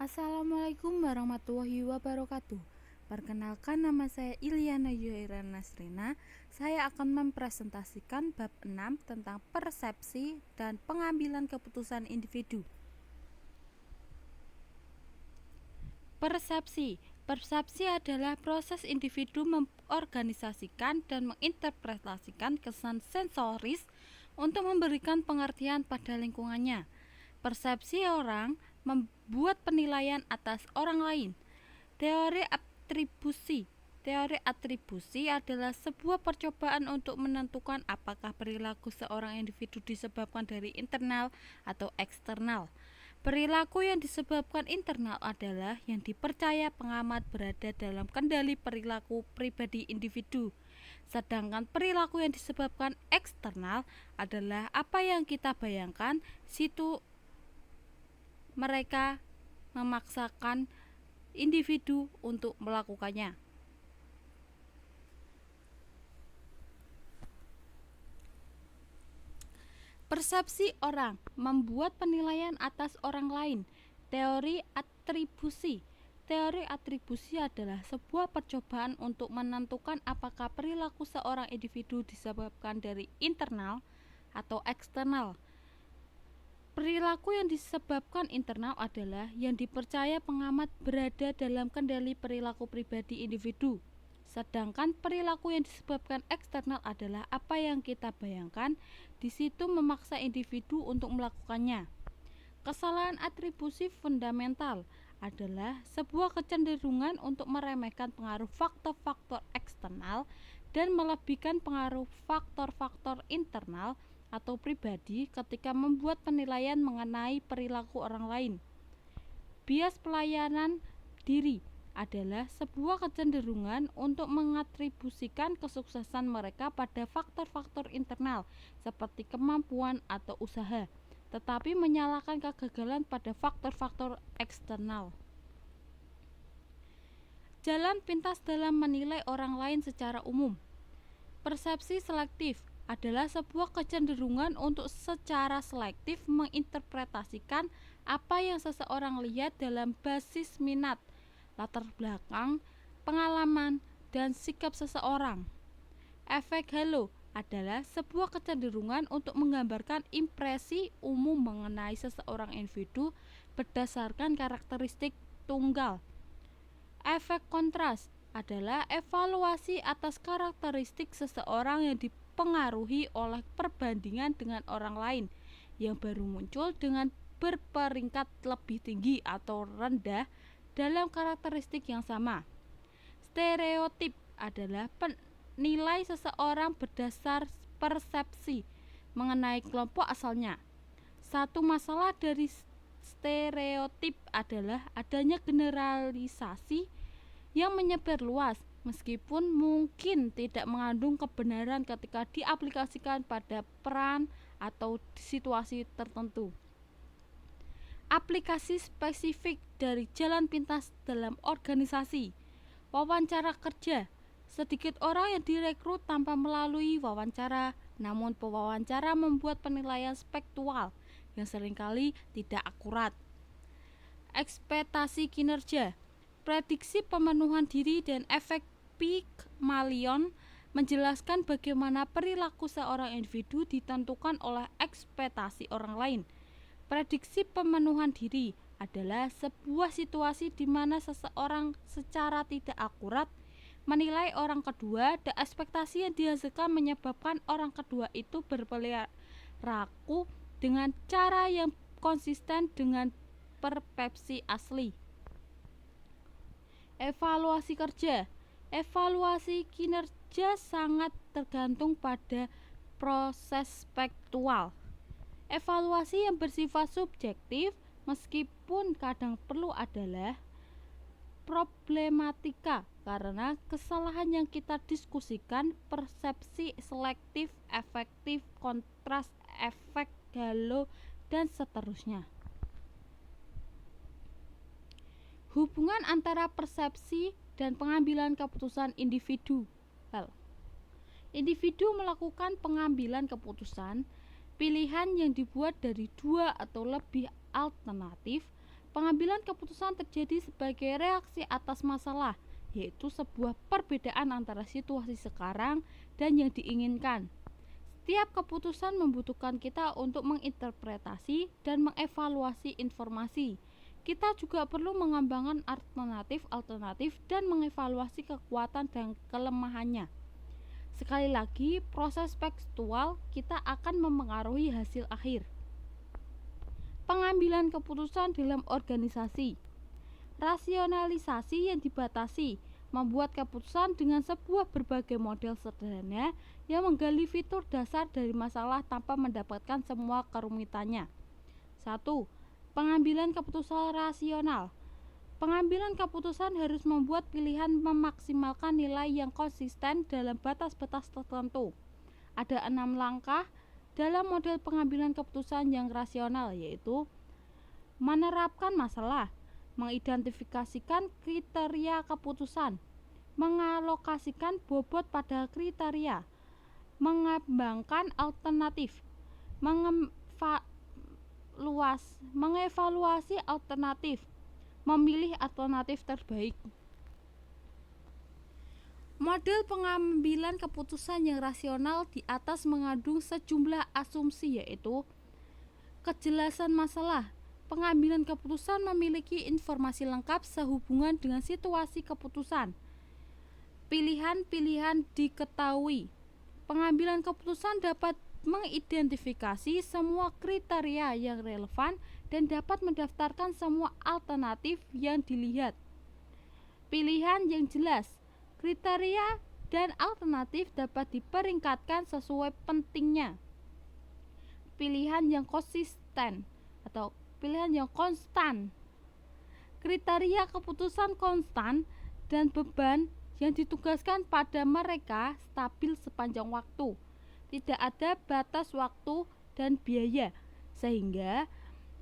Assalamualaikum warahmatullahi wabarakatuh. Perkenalkan, nama saya Ilyana Yuhaira Nasrina. Saya akan mempresentasikan bab 6 tentang persepsi dan pengambilan keputusan individu. Persepsi adalah proses individu mengorganisasikan dan menginterpretasikan kesan sensoris untuk memberikan pengertian pada lingkungannya. Persepsi orang membuat penilaian atas orang lain. Teori atribusi adalah sebuah percobaan untuk menentukan apakah perilaku seorang individu disebabkan dari internal atau eksternal. Perilaku yang disebabkan internal adalah yang dipercaya pengamat berada dalam kendali perilaku pribadi individu. Sedangkan perilaku yang disebabkan eksternal adalah apa yang kita bayangkan situ mereka memaksakan individu untuk melakukannya. Persepsi orang membuat penilaian atas orang lain. Teori atribusi adalah sebuah percobaan untuk menentukan apakah perilaku seorang individu disebabkan dari internal atau eksternal. Perilaku yang disebabkan internal adalah yang dipercaya pengamat berada dalam kendali perilaku pribadi individu. Sedangkan perilaku yang disebabkan eksternal adalah apa yang kita bayangkan, di situ memaksa individu untuk melakukannya. Kesalahan atribusi fundamental adalah sebuah kecenderungan untuk meremehkan pengaruh faktor-faktor eksternal dan melebihkan pengaruh faktor-faktor internal atau pribadi ketika membuat penilaian mengenai perilaku orang lain. Bias pelayanan diri adalah sebuah kecenderungan untuk mengatribusikan kesuksesan mereka pada faktor-faktor internal seperti kemampuan atau usaha, tetapi menyalahkan kegagalan pada faktor-faktor eksternal. Jalan pintas dalam menilai orang lain secara umum. Persepsi selektif adalah sebuah kecenderungan untuk secara selektif menginterpretasikan apa yang seseorang lihat dalam basis minat, latar belakang, pengalaman, dan sikap seseorang. Efek halo adalah sebuah kecenderungan untuk menggambarkan impresi umum mengenai seseorang individu berdasarkan karakteristik tunggal. Efek kontras adalah evaluasi atas karakteristik seseorang yang dipengaruhi oleh perbandingan dengan orang lain yang baru muncul dengan berperingkat lebih tinggi atau rendah dalam karakteristik yang sama. Stereotip adalah penilai seseorang berdasar persepsi mengenai kelompok asalnya. Satu masalah dari stereotip adalah adanya generalisasi yang menyebar luas, meskipun mungkin tidak mengandung kebenaran ketika diaplikasikan pada peran atau situasi tertentu. Aplikasi spesifik dari jalan pintas dalam organisasi. Wawancara kerja. Sedikit orang yang direkrut tanpa melalui wawancara, namun pewawancara membuat penilaian spektual yang seringkali tidak akurat. Ekspektasi kinerja. Prediksi pemenuhan diri dan efek Pygmalion menjelaskan bagaimana perilaku seorang individu ditentukan oleh ekspektasi orang lain. Prediksi pemenuhan diri adalah sebuah situasi di mana seseorang secara tidak akurat menilai orang kedua dan ekspektasi yang dihasilkan menyebabkan orang kedua itu berperilaku dengan cara yang konsisten dengan persepsi asli. Evaluasi kerja. Evaluasi kinerja sangat tergantung pada proses spektual. Evaluasi yang bersifat subjektif meskipun kadang perlu adalah problematika karena kesalahan yang kita diskusikan persepsi selektif, efektif, kontras, efek halo, dan seterusnya. Hubungan antara persepsi dan pengambilan keputusan individu. Individu melakukan pengambilan keputusan pilihan yang dibuat dari dua atau lebih alternatif Pengambilan keputusan terjadi sebagai reaksi atas masalah, yaitu sebuah perbedaan antara situasi sekarang dan yang diinginkan. Setiap keputusan membutuhkan kita untuk menginterpretasi dan mengevaluasi informasi. Kita juga perlu mengembangkan alternatif dan mengevaluasi kekuatan dan kelemahannya. Sekali lagi, proses tekstual kita akan memengaruhi hasil akhir. Pengambilan keputusan dalam organisasi. Rasionalisasi yang dibatasi membuat keputusan dengan sebuah berbagai model sederhana yang menggali fitur dasar dari masalah tanpa mendapatkan semua kerumitannya. 1. Pengambilan keputusan rasional. Pengambilan keputusan harus membuat pilihan memaksimalkan nilai yang konsisten dalam batas-batas tertentu. Ada 6 langkah dalam model pengambilan keputusan yang rasional, yaitu menerapkan masalah, mengidentifikasikan kriteria keputusan, mengalokasikan bobot pada kriteria, mengembangkan alternatif, mengevaluasi alternatif, memilih alternatif terbaik. Model pengambilan keputusan yang rasional di atas mengandung sejumlah asumsi, yaitu kejelasan masalah. Pengambilan keputusan memiliki informasi lengkap sehubungan dengan situasi keputusan. Pilihan-pilihan diketahui. Pengambilan keputusan dapat mengidentifikasi semua kriteria yang relevan dan dapat mendaftarkan semua alternatif yang dilihat. Pilihan yang jelas. Kriteria dan alternatif dapat diperingkatkan sesuai pentingnya. Pilihan yang konsisten atau pilihan yang konstan. Kriteria keputusan konstan dan beban yang ditugaskan pada mereka stabil sepanjang waktu. Tidak ada batas waktu dan biaya, sehingga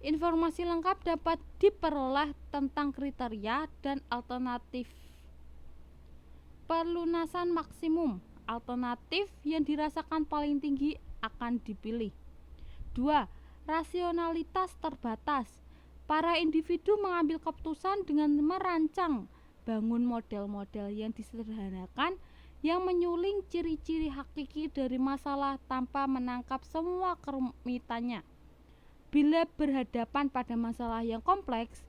informasi lengkap dapat diperoleh tentang kriteria dan alternatif. Pelunasan maksimum, alternatif yang dirasakan paling tinggi akan dipilih. 2. Rasionalitas terbatas. Para individu mengambil keputusan dengan merancang bangun model-model yang disederhanakan yang menyuling ciri-ciri hakiki dari masalah tanpa menangkap semua kerumitannya. Bila berhadapan pada masalah yang kompleks,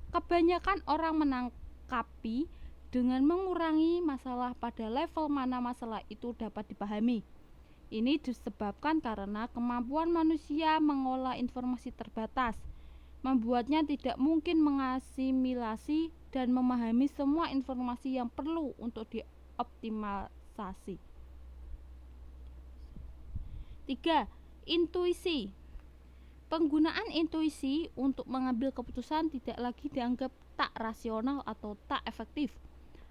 kebanyakan orang menangkapi dengan mengurangi masalah pada level mana masalah itu dapat dipahami. Ini disebabkan karena kemampuan manusia mengolah informasi terbatas, membuatnya tidak mungkin mengasimilasi dan memahami semua informasi yang perlu untuk dioptimalisasi. 3. Intuisi. Penggunaan intuisi untuk mengambil keputusan tidak lagi dianggap tak rasional atau tak efektif.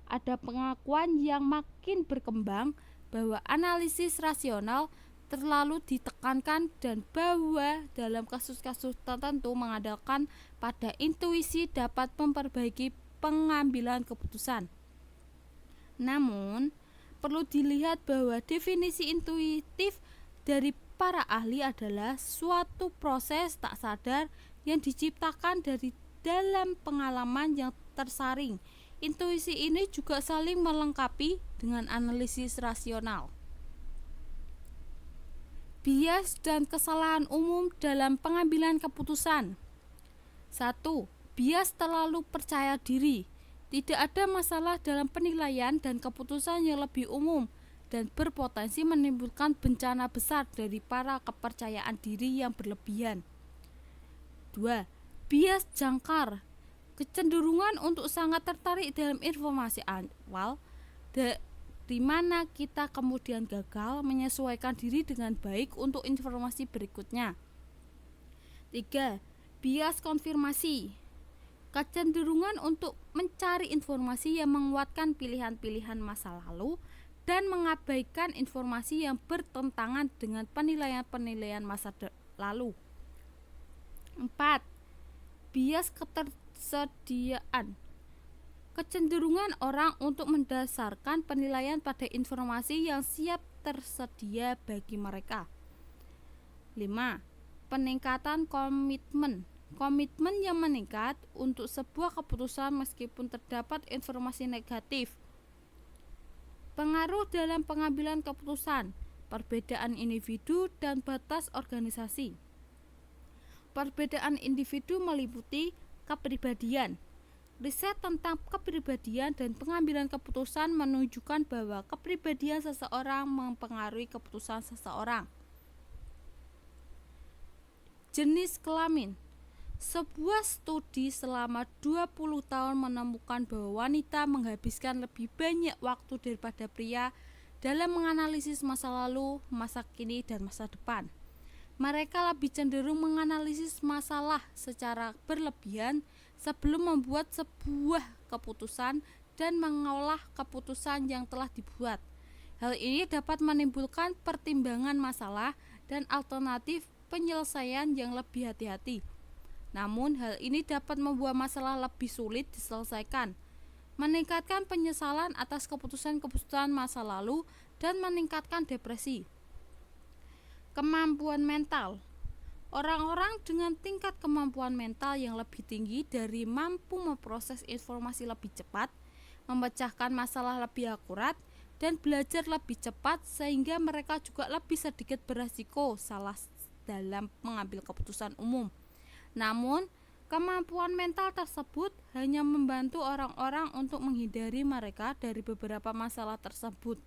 Ada pengakuan yang makin berkembang bahwa analisis rasional terlalu ditekankan dan bahwa dalam kasus-kasus tertentu mengandalkan pada intuisi dapat memperbaiki pengambilan keputusan. Namun, perlu dilihat bahwa definisi intuitif dari para ahli adalah suatu proses tak sadar yang diciptakan dari dalam pengalaman yang tersaring. Intuisi ini juga saling melengkapi dengan analisis rasional. Bias dan kesalahan umum dalam pengambilan keputusan. 1. Bias terlalu percaya diri. Tidak ada masalah dalam penilaian dan keputusan yang lebih umum dan berpotensi menimbulkan bencana besar dari para kepercayaan diri yang berlebihan. 2. Bias jangkar. Kecenderungan untuk sangat tertarik dalam informasi awal di mana kita kemudian gagal menyesuaikan diri dengan baik untuk informasi berikutnya. 3. Bias konfirmasi. Kecenderungan untuk mencari informasi yang menguatkan pilihan-pilihan masa lalu dan mengabaikan informasi yang bertentangan dengan penilaian-penilaian masa lalu. 4. Bias ketersediaan. Kecenderungan orang untuk mendasarkan penilaian pada informasi yang siap tersedia bagi mereka. 5. Peningkatan komitmen. Komitmen yang meningkat untuk sebuah keputusan meskipun terdapat informasi negatif. Pengaruh dalam pengambilan keputusan, perbedaan individu dan batas organisasi. Perbedaan individu meliputi kepribadian. Riset tentang kepribadian dan pengambilan keputusan menunjukkan bahwa kepribadian seseorang mempengaruhi keputusan seseorang. Jenis kelamin. Sebuah studi selama 20 tahun menemukan bahwa wanita menghabiskan lebih banyak waktu daripada pria dalam menganalisis masa lalu, masa kini, dan masa depan. Mereka lebih cenderung menganalisis masalah secara berlebihan sebelum membuat sebuah keputusan dan mengolah keputusan yang telah dibuat. Hal ini dapat menimbulkan pertimbangan masalah dan alternatif penyelesaian yang lebih hati-hati. Namun, hal ini dapat membuat masalah lebih sulit diselesaikan, meningkatkan penyesalan atas keputusan-keputusan masa lalu, dan meningkatkan depresi. Kemampuan mental. Orang-orang dengan tingkat kemampuan mental yang lebih tinggi dari mampu memproses informasi lebih cepat, memecahkan masalah lebih akurat, dan belajar lebih cepat sehingga mereka juga lebih sedikit beresiko salah dalam mengambil keputusan umum. Namun, kemampuan mental tersebut hanya membantu orang-orang untuk menghindari mereka dari beberapa masalah tersebut.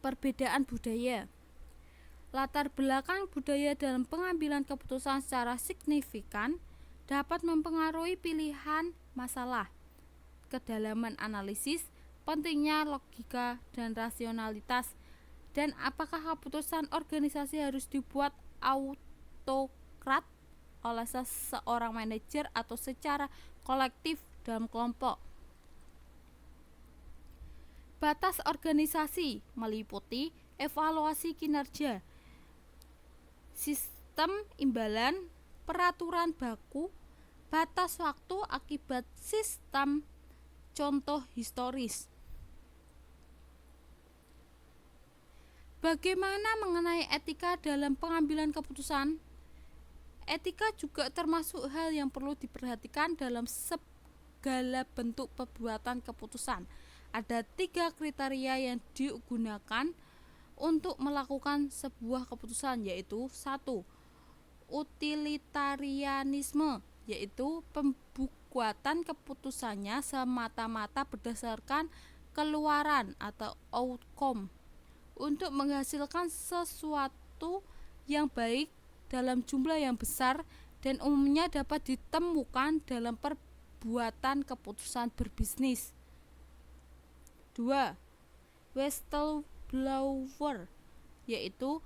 Perbedaan budaya. Latar belakang budaya dalam pengambilan keputusan secara signifikan dapat mempengaruhi pilihan masalah, kedalaman analisis, pentingnya logika dan rasionalitas, dan apakah keputusan organisasi harus dibuat autokrat oleh seseorang manajer atau secara kolektif dalam kelompok. Batas organisasi meliputi evaluasi kinerja, sistem imbalan, peraturan baku, batas waktu akibat sistem, contoh historis. Bagaimana mengenai etika dalam pengambilan keputusan? Etika juga termasuk hal yang perlu diperhatikan dalam segala bentuk perbuatan keputusan. Ada 3 kriteria yang digunakan untuk melakukan sebuah keputusan, yaitu 1. Utilitarianisme, yaitu pembuatan keputusannya semata-mata berdasarkan keluaran atau outcome untuk menghasilkan sesuatu yang baik dalam jumlah yang besar dan umumnya dapat ditemukan dalam perbuatan keputusan berbisnis. 2. Whistleblower, yaitu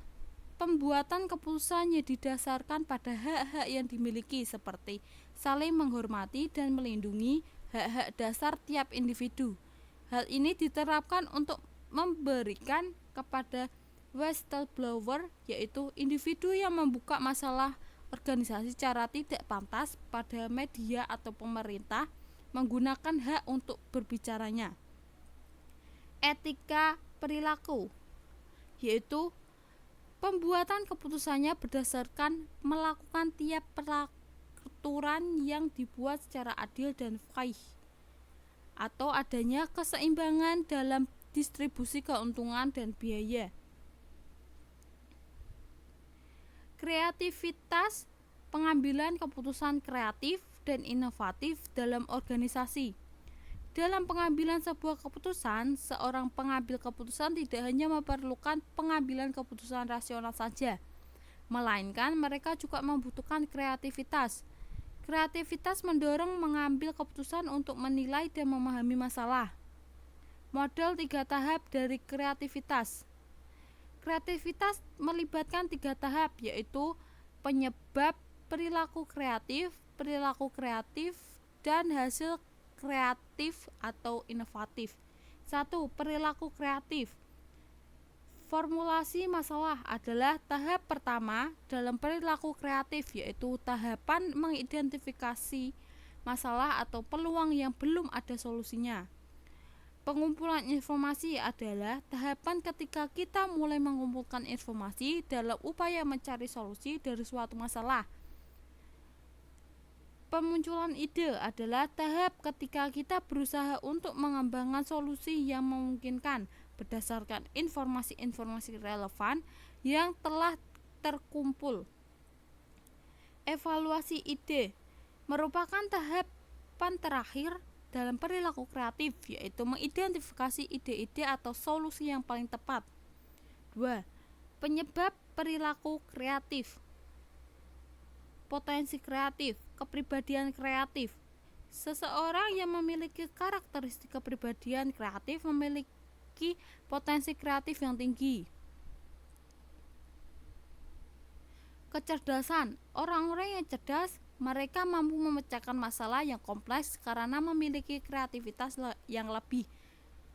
pembuatan keputusan yang didasarkan pada hak-hak yang dimiliki seperti saling menghormati dan melindungi hak-hak dasar tiap individu. Hal ini diterapkan untuk memberikan kepada whistleblower, yaitu individu yang membuka masalah organisasi secara tidak pantas pada media atau pemerintah, menggunakan hak untuk berbicaranya. Etika perilaku, yaitu pembuatan keputusannya berdasarkan melakukan tiap peraturan yang dibuat secara adil dan fair, atau adanya keseimbangan dalam distribusi keuntungan dan biaya. Kreativitas, pengambilan keputusan kreatif dan inovatif dalam organisasi. Dalam pengambilan sebuah keputusan, seorang pengambil keputusan tidak hanya memerlukan pengambilan keputusan rasional saja, melainkan mereka juga membutuhkan kreativitas. Kreativitas mendorong mengambil keputusan untuk menilai dan memahami masalah. Model 3 tahap dari kreativitas. Kreativitas melibatkan 3 tahap, yaitu penyebab, perilaku kreatif, dan hasil kreatif atau inovatif. 1. Perilaku kreatif. Formulasi masalah adalah tahap pertama dalam perilaku kreatif, yaitu tahapan mengidentifikasi masalah atau peluang yang belum ada solusinya. Pengumpulan informasi adalah tahapan ketika kita mulai mengumpulkan informasi dalam upaya mencari solusi dari suatu masalah. Pemunculan ide adalah tahap ketika kita berusaha untuk mengembangkan solusi yang memungkinkan berdasarkan informasi-informasi relevan yang telah terkumpul. Evaluasi ide merupakan tahapan terakhir dalam perilaku kreatif, yaitu mengidentifikasi ide-ide atau solusi yang paling tepat. 2. Penyebab perilaku kreatif. Potensi kreatif, kepribadian kreatif. Seseorang yang memiliki karakteristik kepribadian kreatif memiliki potensi kreatif yang tinggi. Kecerdasan. Orang-orang yang cerdas, mereka mampu memecahkan masalah yang kompleks karena memiliki kreativitas yang lebih.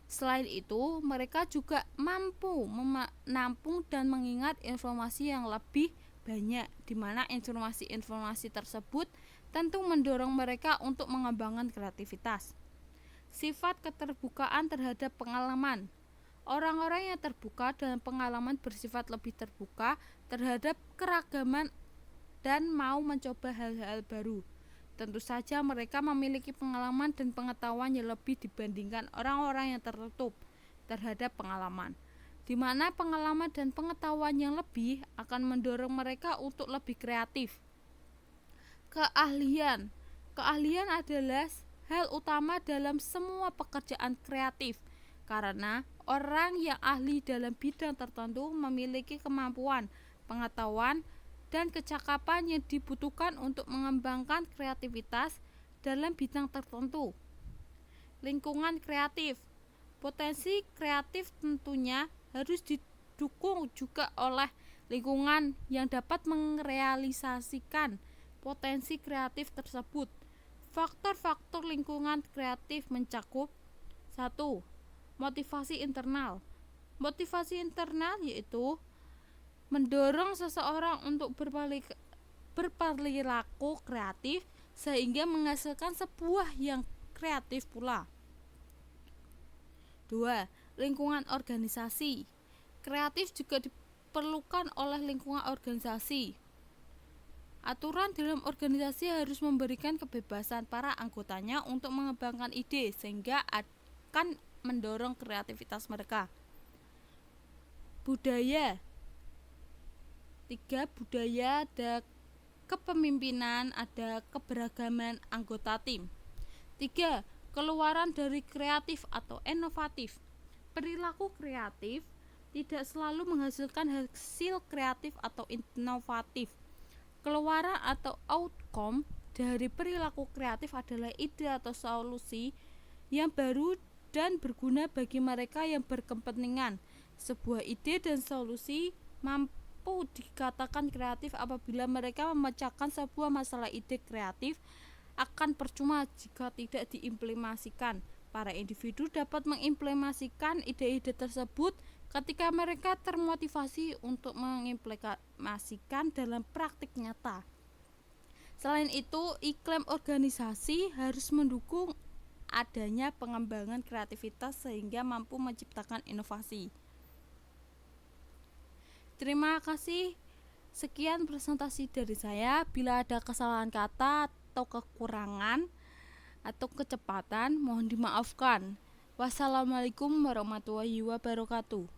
Selain itu, mereka juga mampu menampung dan mengingat informasi yang lebih banyak, di mana informasi-informasi tersebut tentu mendorong mereka untuk mengembangkan kreativitas. Sifat keterbukaan terhadap pengalaman. Orang-orang yang terbuka dalam pengalaman bersifat lebih terbuka terhadap keragaman dan mau mencoba hal-hal baru. Tentu saja mereka memiliki pengalaman dan pengetahuan yang lebih dibandingkan orang-orang yang tertutup terhadap pengalaman, di mana pengalaman dan pengetahuan yang lebih akan mendorong mereka untuk lebih kreatif. Keahlian. Keahlian adalah hal utama dalam semua pekerjaan kreatif, karena orang yang ahli dalam bidang tertentu memiliki kemampuan, pengetahuan, dan kecakapan yang dibutuhkan untuk mengembangkan kreativitas dalam bidang tertentu. Lingkungan kreatif. Potensi kreatif tentunya harus didukung juga oleh lingkungan yang dapat merealisasikan potensi kreatif tersebut. Faktor-faktor lingkungan kreatif mencakup 1. Motivasi internal. Motivasi internal yaitu mendorong seseorang untuk berperilaku kreatif sehingga menghasilkan sebuah yang kreatif pula. 2. Lingkungan organisasi. Kreatif juga diperlukan oleh lingkungan organisasi. Aturan dalam organisasi harus memberikan kebebasan para anggotanya untuk mengembangkan ide sehingga akan mendorong kreativitas mereka. Budaya. 3. Budaya, ada kepemimpinan, ada keberagaman anggota tim. 3. Keluaran dari kreatif atau inovatif. Perilaku kreatif tidak selalu menghasilkan hasil kreatif atau inovatif. Keluaran atau outcome dari perilaku kreatif adalah ide atau solusi yang baru dan berguna bagi mereka yang berkepentingan. Sebuah ide dan solusi mampu dikatakan kreatif apabila mereka memecahkan sebuah masalah. Ide kreatif akan percuma jika tidak diimplementasikan. Para individu dapat mengimplementasikan ide-ide tersebut ketika mereka termotivasi untuk mengimplementasikan dalam praktik nyata. Selain itu, iklim organisasi harus mendukung adanya pengembangan kreativitas sehingga mampu menciptakan inovasi. Terima kasih. Sekian presentasi dari saya. Bila ada kesalahan kata atau kekurangan atau kecepatan, mohon dimaafkan. Wassalamualaikum warahmatullahi wabarakatuh.